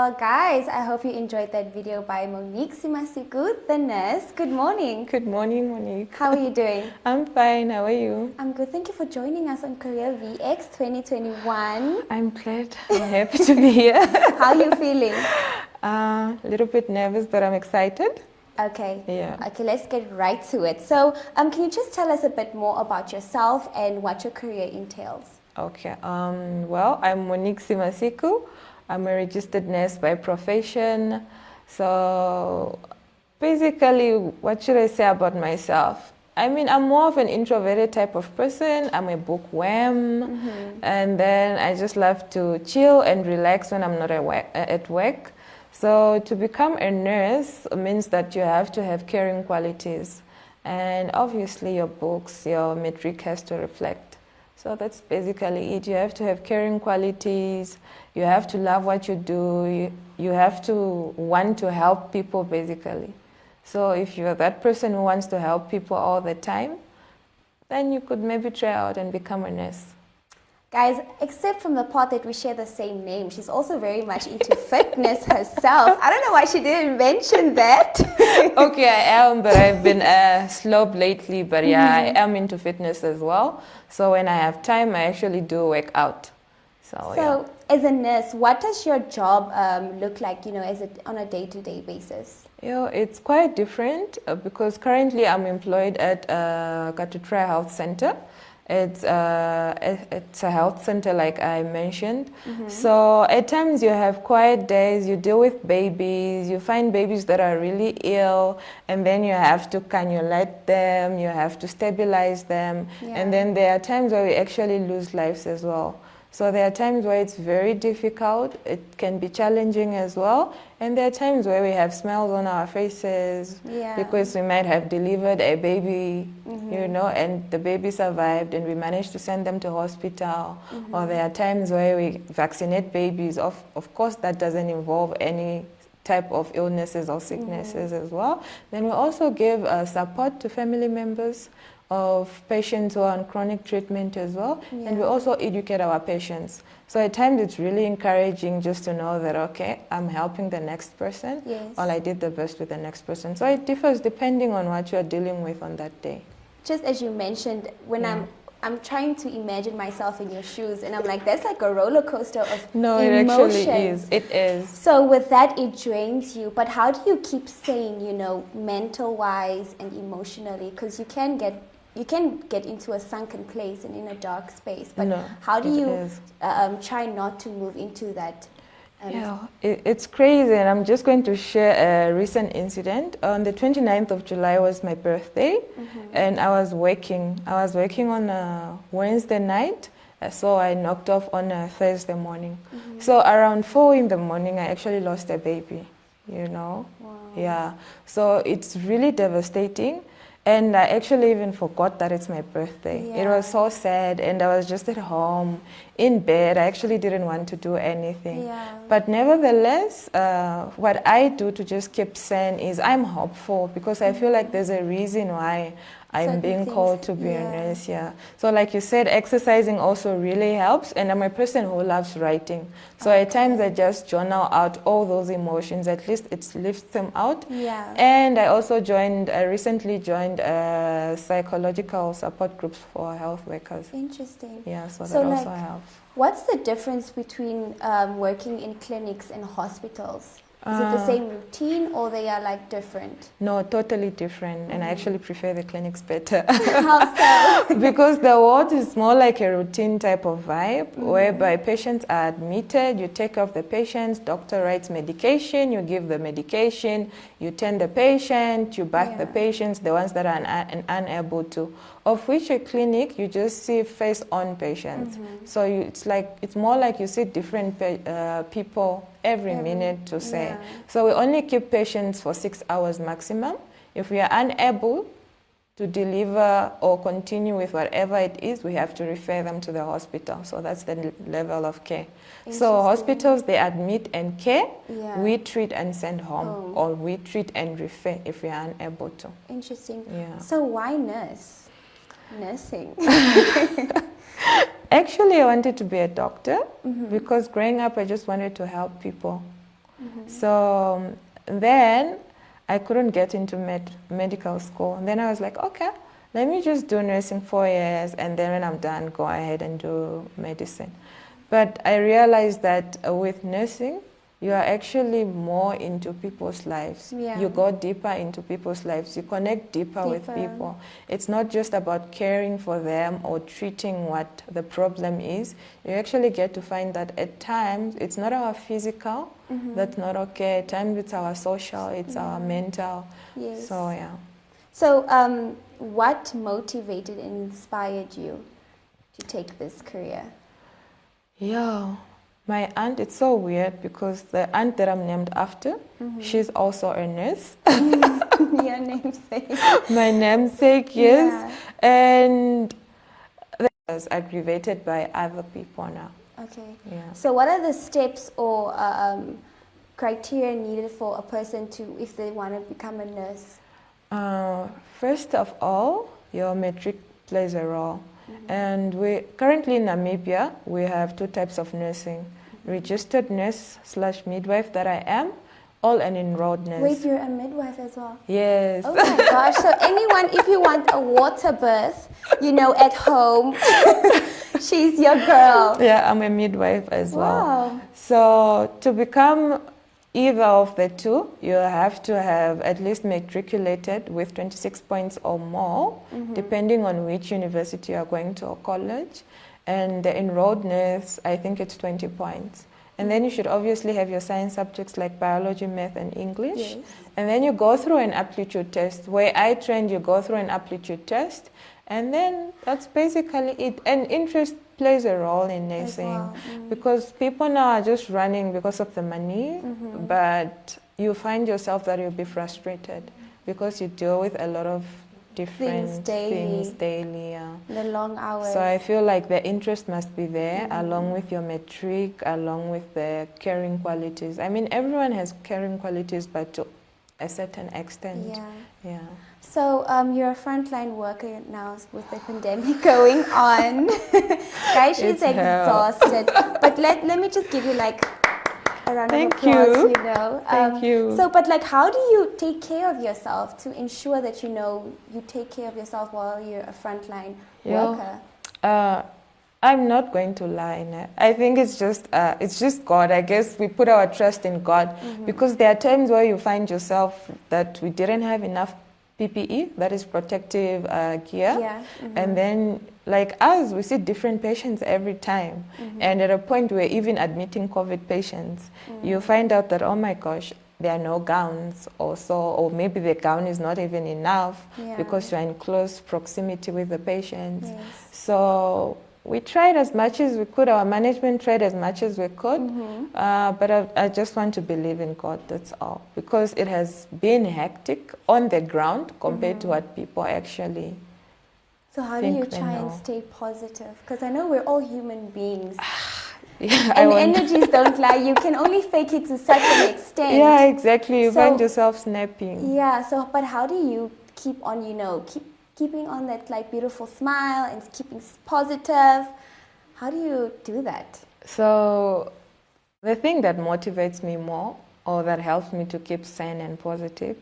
Well, guys, I hope you enjoyed that video by Monique Simasiku, the nurse. Good morning. Good morning, Monique. How are you doing? I'm fine. How are you? I'm good. Thank you for joining us on Career VX 2021. I'm glad. I'm happy to be here. How are you feeling? A little bit nervous, but I'm excited. Okay. Yeah. Okay, let's get right to it. So, can you just tell us a bit more about yourself and what your career entails? Okay. Well, I'm Monique Simasiku. I'm a registered nurse by profession. So, basically, what should I say about myself? I mean, I'm more of an introverted type of person. I'm a bookworm. And then I just love to chill and relax when I'm not at work. So to become a nurse means that you have to have caring qualities. And obviously your books, your metric has to reflect. So that's basically it. You have to have caring qualities. You have to love what you do. You have to want to help people, basically. So if you're that person who wants to help people all the time, then you could maybe try out and become a nurse. Guys, except from the part that we share the same name, she's also very much into fitness herself. I don't know why she didn't mention that. Okay, I am, but I've been slow lately. But yeah, I am into fitness as well. So when I have time, I actually do work out. So yeah. As a nurse, what does your job look like, on a day-to-day basis? It's quite different because currently I'm employed at Katutra Health Center. It's a health center, like I mentioned. So at times you have quiet days, you deal with babies, you find babies that are really ill, and then you have to cannulate them, you have to stabilize them. And then there are times where we actually lose lives as well. So there are times where it's very difficult, it can be challenging as well, and there are times where we have smiles on our faces because we might have delivered a baby, and the baby survived and we managed to send them to hospital. Or there are times where we vaccinate babies. Of course, that doesn't involve any type of illnesses or sicknesses as well. Then we also give support to family members of patients who are on chronic treatment as well. And we also educate our patients. So at times it's really encouraging just to know that, okay, I'm helping the next person, or I did the best with the next person. So it differs depending on what you're dealing with on that day. Just as you mentioned, when I'm trying to imagine myself in your shoes, and I'm like, that's like a roller coaster of emotions. It actually is. It is. So with that, it drains you. But how do you keep sane, mental-wise and emotionally? Because you can get into a sunken place and in a dark space. But how do you try not to move into that? It's crazy, and I'm just going to share a recent incident. On the 29th of July was my birthday, and I was working on a Wednesday night, so I knocked off on a Thursday morning. So around 4 in the morning, I actually lost a baby, Wow. Yeah, so it's really devastating. And I actually even forgot that it's my birthday. It was so sad, and I was just at home, in bed. I actually didn't want to do anything. But nevertheless, what I do to just keep sane is I'm hopeful, because I feel like there's a reason why I'm being called to be a nurse. So like you said, exercising also really helps, and I'm a person who loves writing. So at times I just journal out all those emotions, at least it lifts them out. And I also recently joined psychological support groups for health workers. Interesting. So that also helps. What's the difference between working in clinics and hospitals? Is it the same routine, or they are like different? No, totally different, and I actually prefer the clinics better. How so? Because the ward is more like a routine type of vibe, whereby patients are admitted, you take care of the patients, doctor writes medication, you give the medication, you tend the patient, you bath the patients, the ones that are unable to. Of which a clinic, you just see face-on patients. So it's more like you see different people every minute to say. So we only keep patients for 6 hours maximum. If we are unable to deliver or continue with whatever it is, we have to refer them to the hospital. So that's the level of care. So hospitals, they admit and care. We treat and send home, or we treat and refer if we are unable to. Interesting. So why nursing? Actually, I wanted to be a doctor because growing up, I just wanted to help people. So then I couldn't get into medical school. And then I was like, okay, let me just do nursing 4 years, and then when I'm done, go ahead and do medicine. But I realized that with nursing, you are actually more into people's lives. Yeah. You go deeper into people's lives. You connect deeper with people. It's not just about caring for them or treating what the problem is. You actually get to find that at times it's not our physical, that's not okay. At times it's our social, it's our mental. Yes. So, yeah. So, what motivated and inspired you to take this career? Yeah. My aunt, it's so weird because the aunt that I'm named after, she's also a nurse. Your namesake. My namesake, yes. Yeah. And I was aggravated by other people now. Okay. Yeah. So what are the steps or criteria needed for a person to, if they want to become a nurse? First of all, your metric plays a role. And we currently in Namibia, we have 2 types of nursing. Registered nurse / midwife that I am, or an enrolled nurse. Wait, you're a midwife as well? Yes. Oh my gosh, so anyone, if you want a water birth, at home, she's your girl. Yeah, I'm a midwife as well. Wow. So to become either of the 2, you have to have at least matriculated with 26 points or more, depending on which university you're going to or college. And the enrolled nurse, I think it's 20 points. And then you should obviously have your science subjects like biology, math, and English. Yes. And then you go through an aptitude test. Where I trained, you go through an aptitude test. And then that's basically it. And interest plays a role in nursing. Well. Because people now are just running because of the money. But you find yourself that you'll be frustrated because you deal with a lot of different things daily. Yeah. The long hours. So I feel like the interest must be there, along with your metric, along with the caring qualities. I mean, everyone has caring qualities, but to a certain extent. Yeah. So you're a frontline worker now with the pandemic going on. Guys, she's exhausted. But let me just give you like a round of applause, Thank you. So, but like, how do you take care of yourself to ensure that you take care of yourself while you're a frontline worker? I'm not going to lie. I think it's just God. I guess we put our trust in God because there are times where you find yourself that we didn't have enough PPE, that is protective gear. Yeah. And then, like us, we see different patients every time. And at a point, we're even admitting COVID patients. You find out that, oh my gosh, there are no gowns also, or maybe the gown is not even enough because you're in close proximity with the patients. Yes. So we tried as much as we could. Our management tried as much as we could. But I just want to believe in God, that's all. Because it has been hectic on the ground compared to what people actually So how do you try and stay positive? Because I know we're all human beings. And energies don't lie. You can only fake it to such an extent. Yeah, exactly. You find yourself snapping. Yeah, but how do you keep on, keeping on that like beautiful smile and keeping positive? How do you do that? So the thing that motivates me more, or that helps me to keep sane and positive,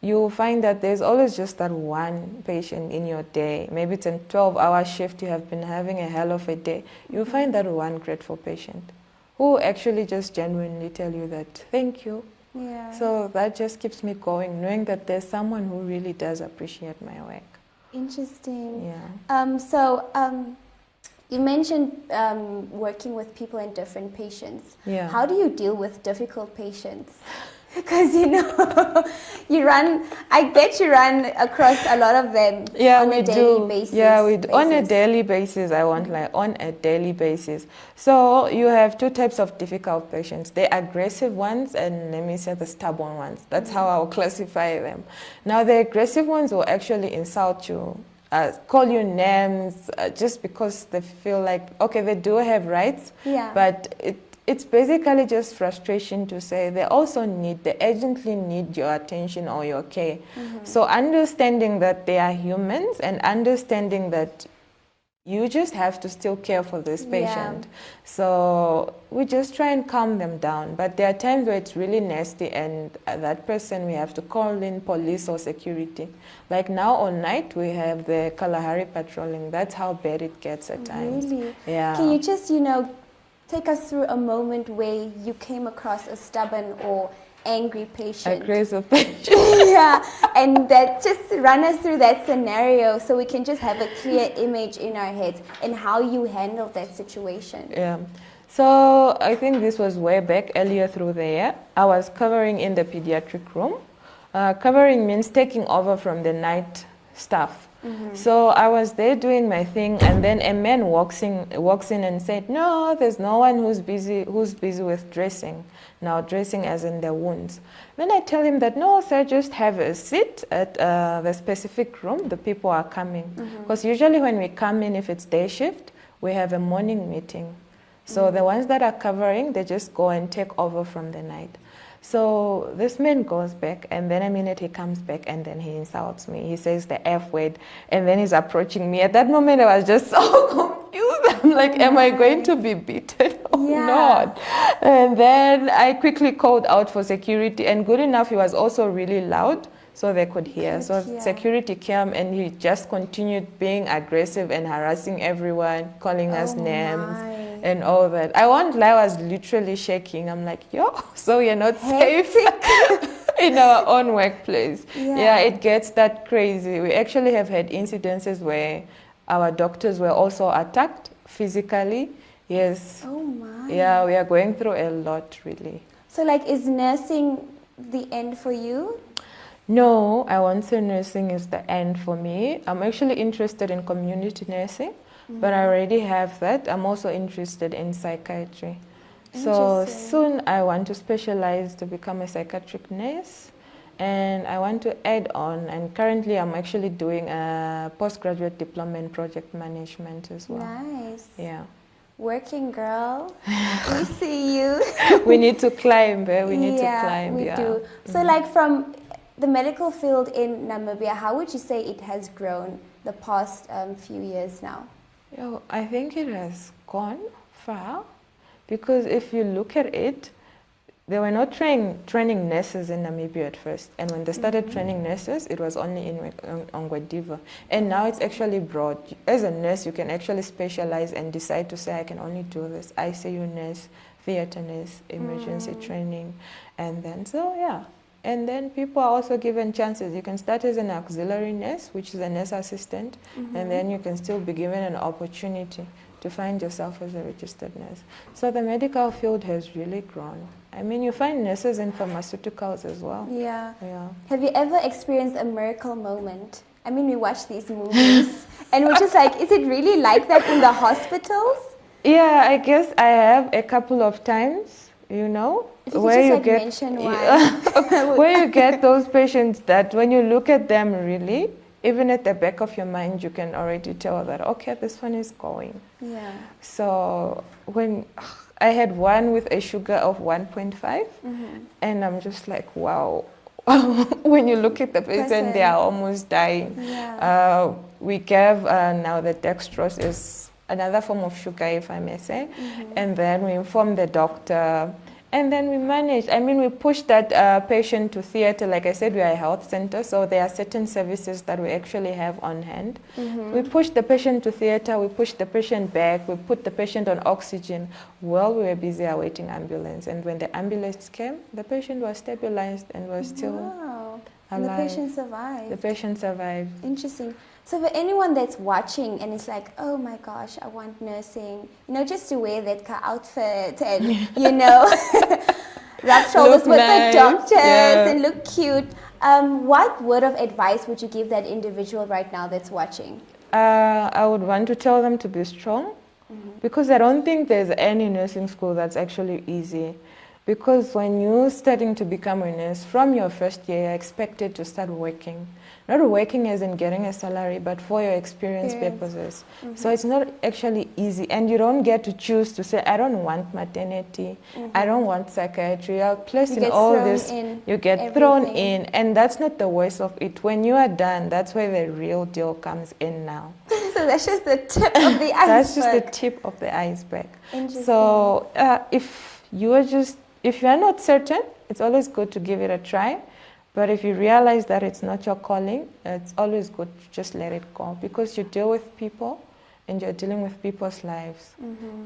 you'll find that there's always just that one patient in your day. Maybe it's a 12-hour shift, you have been having a hell of a day. You'll find that one grateful patient who actually just genuinely tell you that, thank you. Yeah. So that just keeps me going, knowing that there's someone who really does appreciate my work. Interesting. Yeah. You mentioned working with people and different patients. Yeah. How do you deal with difficult patients? Because you run across a lot of them on a daily basis. Yeah, we do. On a daily basis, on a daily basis. So you have 2 types of difficult patients. The aggressive ones and let me say the stubborn ones. That's how I'll classify them. Now the aggressive ones will actually insult you, call you names just because they feel like, okay, they do have rights, but it's basically just frustration to say they urgently need your attention or your care. So understanding that they are humans and understanding that you just have to still care for this patient. So we just try and calm them down. But there are times where it's really nasty, and that person, we have to call in police or security. Like now all night, we have the Kalahari patrolling. That's how bad it gets at times. Really? Yeah. Can you just, take us through a moment where you came across a stubborn or angry patient? Aggressive patient. Yeah, and that just run us through that scenario so we can just have a clear image in our heads and how you handled that situation. Yeah. So I think this was way back earlier through the year. I was covering in the pediatric room. Covering means taking over from the night staff. So I was there doing my thing, and then a man walks in and said, "No, there's no one who's busy with dressing. Now dressing as in the wounds." Then I tell him that, "No, sir, just have a seat at the specific room. The people are coming." Because usually when we come in, if it's day shift, we have a morning meeting. So the ones that are covering, they just go and take over from the night. So this man goes back, and then a minute he comes back, and then he insults me. He says the F word, and then he's approaching me. At that moment, I was just so confused. I'm like, am I going to be beaten or not? And then I quickly called out for security, and good enough, he was also really loud, so they could hear. Security came, and he just continued being aggressive and harassing everyone, calling us names. And all that. I won't lie, I was literally shaking. I'm like, yo, so you're not safe in our own workplace. Yeah, it gets that crazy. We actually have had incidences where our doctors were also attacked physically. Yes. Oh my. Yeah, we are going through a lot, really. So like, is nursing the end for you? No, I won't say nursing is the end for me. I'm actually interested in community nursing. But I already have that. I'm also interested in psychiatry. So soon I want to specialize to become a psychiatric nurse. And I want to add on, and currently I'm actually doing a postgraduate diploma in project management as well. Nice. Yeah. Working girl. We see you. We need to climb, we need to climb. We do. So like, from the medical field in Namibia, how would you say it has grown the past few years now? I think it has gone far, because if you look at it, they were not training nurses in Namibia at first. And when they started training nurses, it was only in Ongwediva. And now it's actually broad. As a nurse, you can actually specialize and decide to say, I can only do this. ICU nurse, theater nurse, emergency training. And then, And then people are also given chances. You can start as an auxiliary nurse, which is a nurse assistant, and then you can still be given an opportunity to find yourself as a registered nurse. So the medical field has really grown. I mean, you find nurses in pharmaceuticals as well. Yeah. Have you ever experienced a miracle moment? I mean, we watch these movies, and we're just like, is it really like that in the hospitals? Yeah, I guess I have a couple of times. Where you get those patients that when you look at them, really, even at the back of your mind, you can already tell that, okay, this one is going. Yeah. So when I had one with a sugar of 1.5, and I'm just like, wow. When you look at the patient, they are almost dying. Yeah. We gave now the dextrose is another form of sugar, if I may say. And then we inform the doctor. And then we managed. I mean, we pushed that patient to theater. Like I said, we are a health center, so there are certain services that we actually have on hand. We pushed the patient to theater. We pushed the patient back. We put the patient on oxygen while we were busy awaiting ambulance. And when the ambulance came, the patient was stabilized and was still alive. And the patient survived. The patient survived. Interesting. So for anyone that's watching and it's like, oh my gosh, I want nursing, just to wear that outfit and, rub shoulders with the doctors and look cute. What word of advice would you give that individual right now that's watching? I would want to tell them to be strong, because I don't think there's any nursing school that's actually easy. Because when you're starting to become a nurse, from your first year, you're expected to start working. Not working as in getting a salary, but for your experience purposes. So it's not actually easy. And you don't get to choose to say, I don't want maternity, I don't want psychiatry. I'll place in all this. You get thrown in. And that's not the worst of it. When you are done, that's where the real deal comes in now. So that's just the tip of the iceberg. That's just the tip of the iceberg. Interesting. So if you are not certain, it's always good to give it a try. But if you realize that it's not your calling, it's always good to just let it go, because you deal with people and you're dealing with people's lives.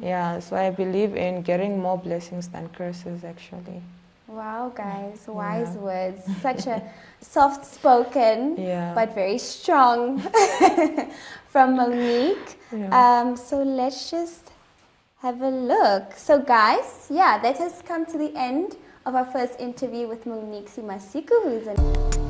Yeah, so I believe in getting more blessings than curses, actually. Wow, guys, wise words. Such a soft-spoken, but very strong from Monique. So let's just have a look. So guys, that has come to the end of our first interview with Monique Simasiku, who's an